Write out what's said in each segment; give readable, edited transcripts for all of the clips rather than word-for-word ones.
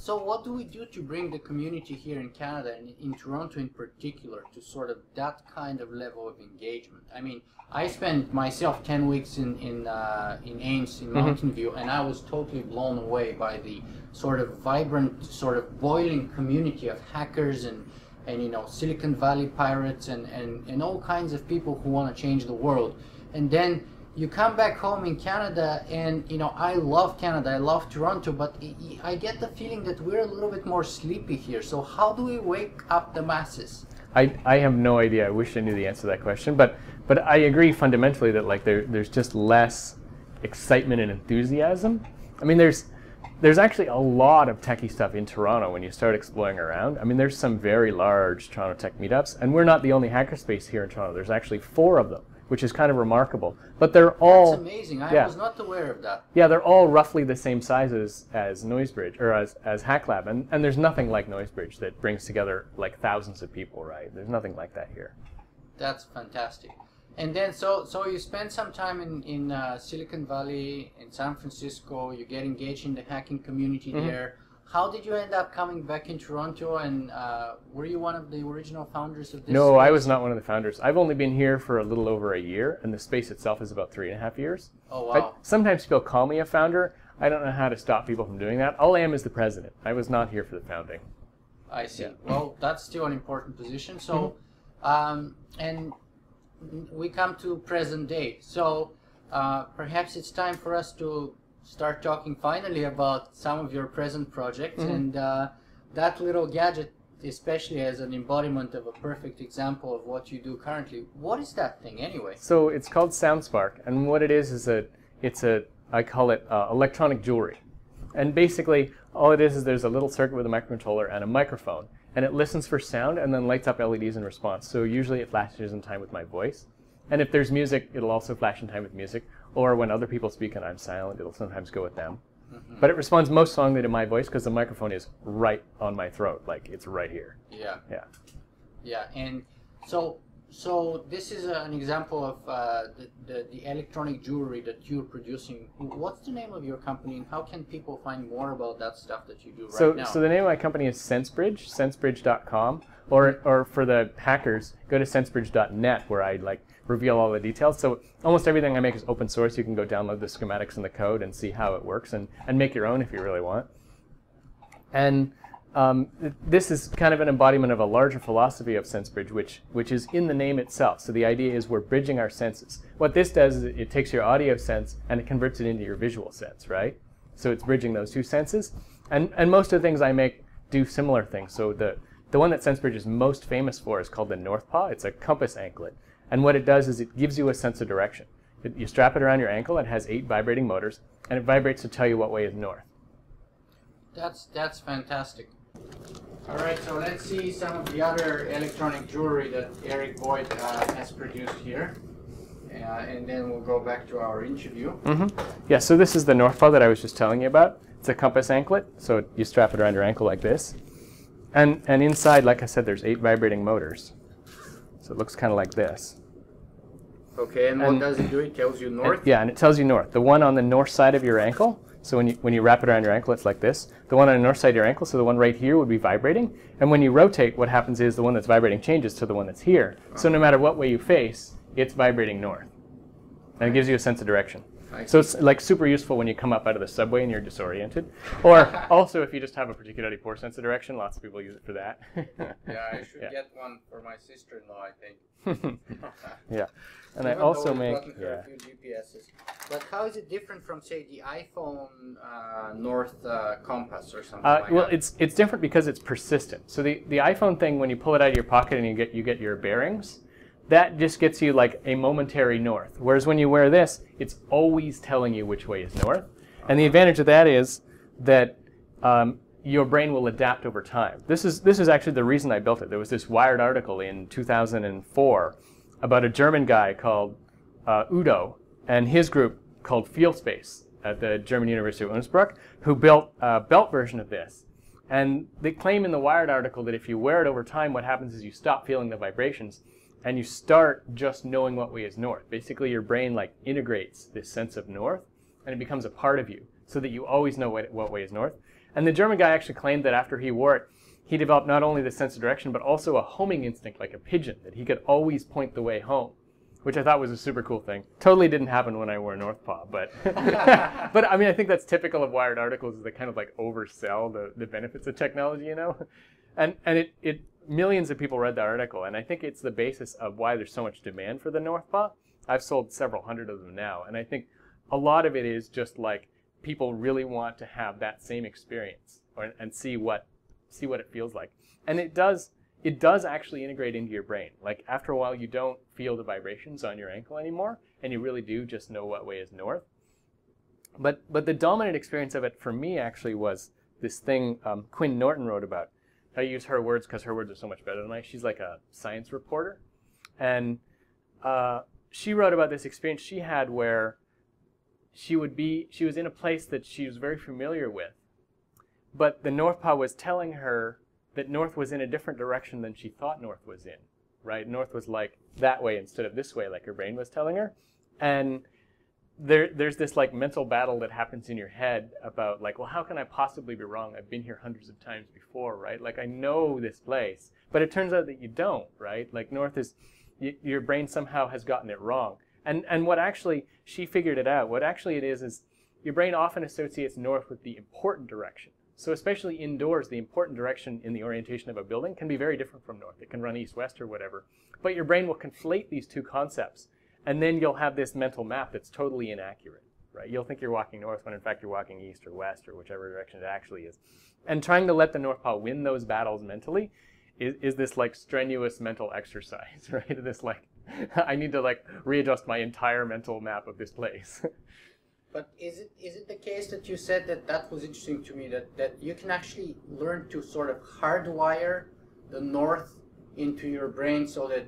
So what do we do to bring the community here in Canada and in Toronto in particular to sort of that kind of level of engagement? I mean, I spent myself 10 weeks in Ames in Mountain View, and I was totally blown away by the sort of vibrant, sort of boiling community of hackers and you know, Silicon Valley pirates and all kinds of people who want to change the world. And then you come back home in Canada, and you know, I love Canada, I love Toronto, but I get the feeling that we're a little bit more sleepy here. So how do we wake up the masses? I have no idea. I wish I knew the answer to that question, but I agree fundamentally that like there's just less excitement and enthusiasm. I mean, there's actually a lot of techie stuff in Toronto when you start exploring around. I mean, there's some very large Toronto tech meetups, and we're not the only hackerspace here in Toronto. There's actually 4 of them, which is kind of remarkable. But they're all... That's amazing. I was not aware of that. Yeah, they're all roughly the same size as NoiseBridge, or as HackLab. And there's nothing like NoiseBridge that brings together like thousands of people, right? There's nothing like that here. That's fantastic. And then, so you spend some time in Silicon Valley, in San Francisco, you get engaged in the hacking community there. How did you end up coming back in Toronto, and were you one of the original founders of this No, space? I was not one of the founders. I've only been here for a little over a year, and the space itself is about 3.5 years. Oh, wow. Sometimes people call me a founder. I don't know how to stop people from doing that. All I am is the president. I was not here for the founding. I see. Yeah. Well, that's still an important position. So, and we come to present day. So perhaps it's time for us to start talking finally about some of your present projects, and that little gadget especially as an embodiment of a perfect example of what you do currently. What is that thing anyway? So it's called Spark, and what it is I call it electronic jewelry. And basically all it is there's a little circuit with a microcontroller and a microphone, and it listens for sound and then lights up LEDs in response. So usually it flashes in time with my voice. And if there's music, it'll also flash in time with music. Or when other people speak and I'm silent, it'll sometimes go with them. But it responds most strongly to my voice because the microphone is right on my throat, like it's right here. Yeah. Yeah. Yeah, and so this is an example of the electronic jewelry that you're producing. What's the name of your company, and how can people find more about that stuff that you do right now? So the name of my company is SenseBridge, SenseBridge.com, or for the hackers, go to SenseBridge.net where I reveal all the details. So almost everything I make is open source. You can go download the schematics and the code and see how it works and make your own if you really want. And this is kind of an embodiment of a larger philosophy of SenseBridge, which is in the name itself. So the idea is we're bridging our senses. What this does is it takes your audio sense and it converts it into your visual sense, right? So it's bridging those two senses. And most of the things I make do similar things. So the one that SenseBridge is most famous for is called the North Paw. It's a compass anklet. And what it does is it gives you a sense of direction. You strap it around your ankle, it has 8 vibrating motors, and it vibrates to tell you what way is north. That's fantastic. All right, so let's see some of the other electronic jewelry that Eric Boyd has produced here. And then we'll go back to our interview. Yeah, so this is the North Paw that I was just telling you about. It's a compass anklet, so you strap it around your ankle like this. And inside, like I said, there's 8 vibrating motors. So it looks kind of like this. Okay, and what does it do? It tells you north? And it tells you north. The one on the north side of your ankle, so when you wrap it around your ankle, it's like this. The one on the north side of your ankle, so the one right here would be vibrating. And when you rotate, what happens is the one that's vibrating changes to the one that's here. So no matter what way you face, it's vibrating north. And it gives you a sense of direction. So it's like super useful when you come up out of the subway and you're disoriented. Or also if you just have a particularly poor sense of direction, lots of people use it for that. Yeah, I should get one for my sister-in-law, I think. Yeah. And even I also though make... a few GPSs. But how is it different from, say, the iPhone North Compass or something like well, that? it's different because it's persistent. So the iPhone thing, when you pull it out of your pocket and you get your bearings, that just gets you like a momentary north. Whereas when you wear this, it's always telling you which way is north. And the advantage of that is that your brain will adapt over time. This is actually the reason I built it. There was this Wired article in 2004 about a German guy called Udo and his group called FieldSpace at the German University of Innsbruck, who built a belt version of this. And they claim in the Wired article that if you wear it over time, what happens is you stop feeling the vibrations and you start just knowing what way is north. Basically, your brain integrates this sense of north, and it becomes a part of you, so that you always know what way is north. And the German guy actually claimed that after he wore it, he developed not only the sense of direction, but also a homing instinct like a pigeon, that he could always point the way home, which I thought was a super cool thing. Totally didn't happen when I wore North Paw, but but I mean, I think that's typical of Wired articles, is they kind of like oversell the benefits of technology, you know? And it millions of people read the article, and I think it's the basis of why there's so much demand for the North Paw. I've sold several hundred of them now, and I think a lot of it is just like people really want to have that same experience and see what it feels like. And it does actually integrate into your brain. Like after a while, you don't feel the vibrations on your ankle anymore, and you really do just know what way is north. But the dominant experience of it for me actually was this thing Quinn Norton wrote about. I use her words because her words are so much better than mine. She's like a science reporter, and she wrote about this experience she had where she was in a place that she was very familiar with, but the North Paw was telling her that north was in a different direction than she thought north was in, right? North was like that way instead of this way, like her brain was telling her. And there's this like mental battle that happens in your head about like, well, how can I possibly be wrong? I've been here hundreds of times before, right? Like I know this place, but it turns out that you don't, right? Like north is, your brain somehow has gotten it wrong. And what actually, she figured it out, what actually it is your brain often associates north with the important direction. So especially indoors, the important direction in the orientation of a building can be very different from north. It can run east-west or whatever. But your brain will conflate these two concepts, and then you'll have this mental map that's totally inaccurate, right? You'll think you're walking north when in fact you're walking east or west or whichever direction it actually is. And trying to let the North Paw win those battles mentally is this like strenuous mental exercise, right? This like, I need to like readjust my entire mental map of this place. But is it the case that you said that was interesting to me, that you can actually learn to sort of hardwire the north into your brain so that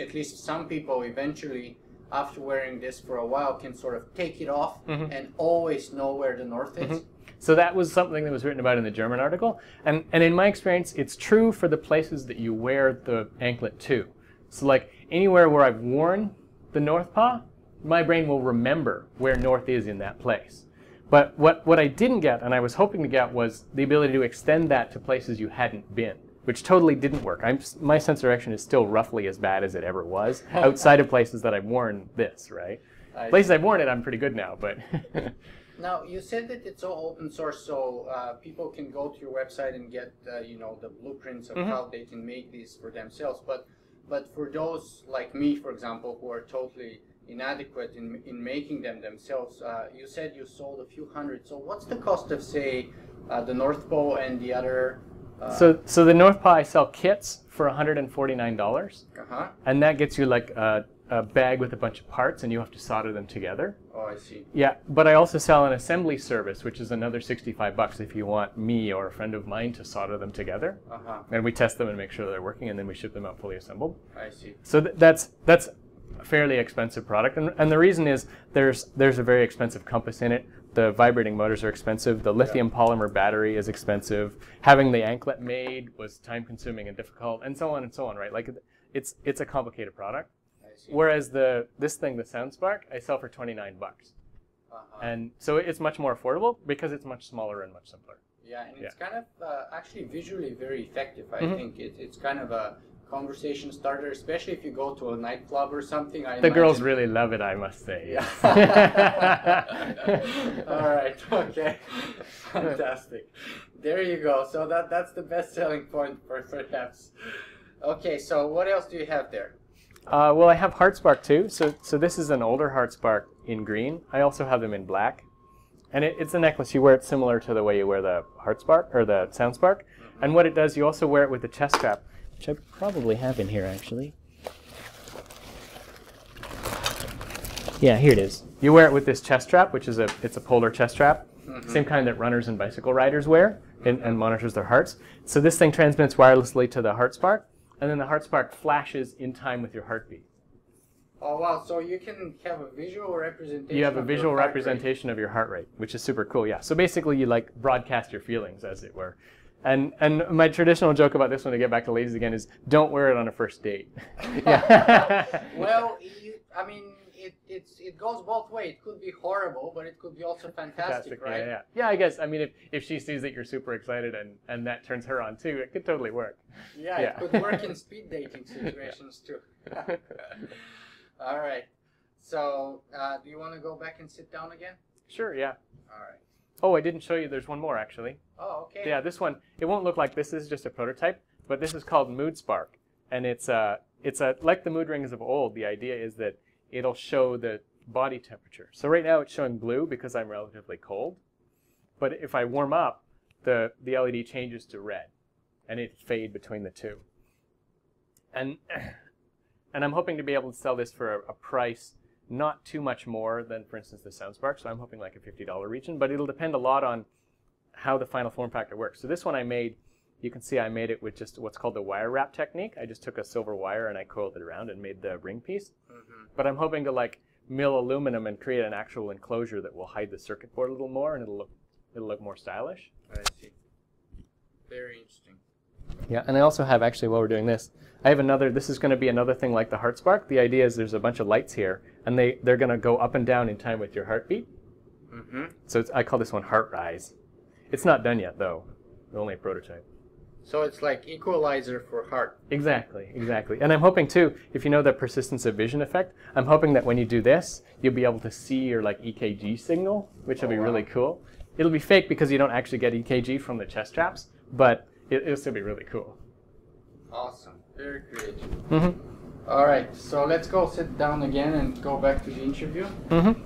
at least some people eventually, after wearing this for a while, can sort of take it off and always know where the north is? So that was something that was written about in the German article. And in my experience, it's true for the places that you wear the anklet to. So like anywhere where I've worn the North Paw, my brain will remember where north is in that place. But what I didn't get, and I was hoping to get, was the ability to extend that to places you hadn't been, which totally didn't work. My sense of direction is still roughly as bad as it ever was, outside of places that I've worn this, right? Places I've worn it, I'm pretty good now, but... Now, you said that it's all open source, so people can go to your website and get, you know, the blueprints of how they can make these for themselves. But for those like me, for example, who are totally inadequate in making them themselves, you said you sold a few hundred. So what's the cost of, say, the North Paw and the other? So the North Paw, I sell kits for $149, and that gets you like a bag with a bunch of parts, and you have to solder them together. Oh, I see. Yeah, but I also sell an assembly service, which is another $65 if you want me or a friend of mine to solder them together. And we test them and make sure they're working, and then we ship them out fully assembled. I see. So that's a fairly expensive product, and the reason is there's a very expensive compass in it. The vibrating motors are expensive. The lithium polymer battery is expensive. Having the anklet made was time-consuming and difficult, and so on, right? Like it's a complicated product. Whereas this thing, the SoundSpark, I sell for $29, and so it's much more affordable because it's much smaller and much simpler. Yeah, and it's kind of actually visually very effective. I think it's kind of a conversation starter, especially if you go to a nightclub or something. The girls really love it, I must say. Yeah. All right. Okay. Fantastic. There you go. So that's the best selling point for perhaps. Okay. So what else do you have there? Well, I have HeartSpark too. So this is an older HeartSpark in green. I also have them in black. And it's a necklace. You wear it similar to the way you wear the HeartSpark or the SoundSpark. And what it does, you also wear it with the chest strap, which I probably have in here actually. Yeah, here it is. You wear it with this chest strap, which is it's a polar chest strap. Same kind that runners and bicycle riders wear and monitors their hearts. So this thing transmits wirelessly to the HeartSpark, and then the HeartSpark flashes in time with your heartbeat. Oh wow, so you can have a visual representation. You have a visual representation of your heart rate, which is super cool, yeah. So basically you like broadcast your feelings, as it were. And my traditional joke about this one, to get back to ladies again, is don't wear it on a first date. Well, I mean, it goes both ways. It could be horrible, but it could be also fantastic, right? Yeah, I guess, I mean, if she sees that you're super excited and that turns her on too, it could totally work. Yeah, it could work in speed dating situations too. All right. So, do you want to go back and sit down again? Sure, yeah. All right. Oh, I didn't show you. There's one more, actually. Oh, okay. Yeah, this one, it won't look like this. This is just a prototype, but this is called Mood Spark. And it's like the mood rings of old. The idea is that it'll show the body temperature. So right now it's showing blue because I'm relatively cold. But if I warm up, the LED changes to red, and it fade between the two. And I'm hoping to be able to sell this for a price not too much more than, for instance, the SoundSpark. So I'm hoping like a $50 region, but it'll depend a lot on how the final form factor works. So this one I made, you can see I made it with just what's called the wire wrap technique. I just took a silver wire and I coiled it around and made the ring piece. Mm-hmm. But I'm hoping to like mill aluminum and create an actual enclosure that will hide the circuit board a little more, and it'll look more stylish. I see. Very interesting. Yeah, and I also have, actually, while we're doing this, I have another, this is going to be another thing like the heart spark. The idea is there's a bunch of lights here, and they're going to go up and down in time with your heartbeat. Mm-hmm. So I call this one Heart Rise. It's not done yet, though. Only a prototype. So it's like equalizer for heart. Exactly, exactly. And I'm hoping, too, if you know the persistence of vision effect, I'm hoping that when you do this, you'll be able to see your like EKG signal, which will be really cool. It'll be fake because you don't actually get EKG from the chest straps, but it'll still be really cool. Awesome. Very creative. Mm-hmm. All right, so let's go sit down again and go back to the interview. Mm-hmm.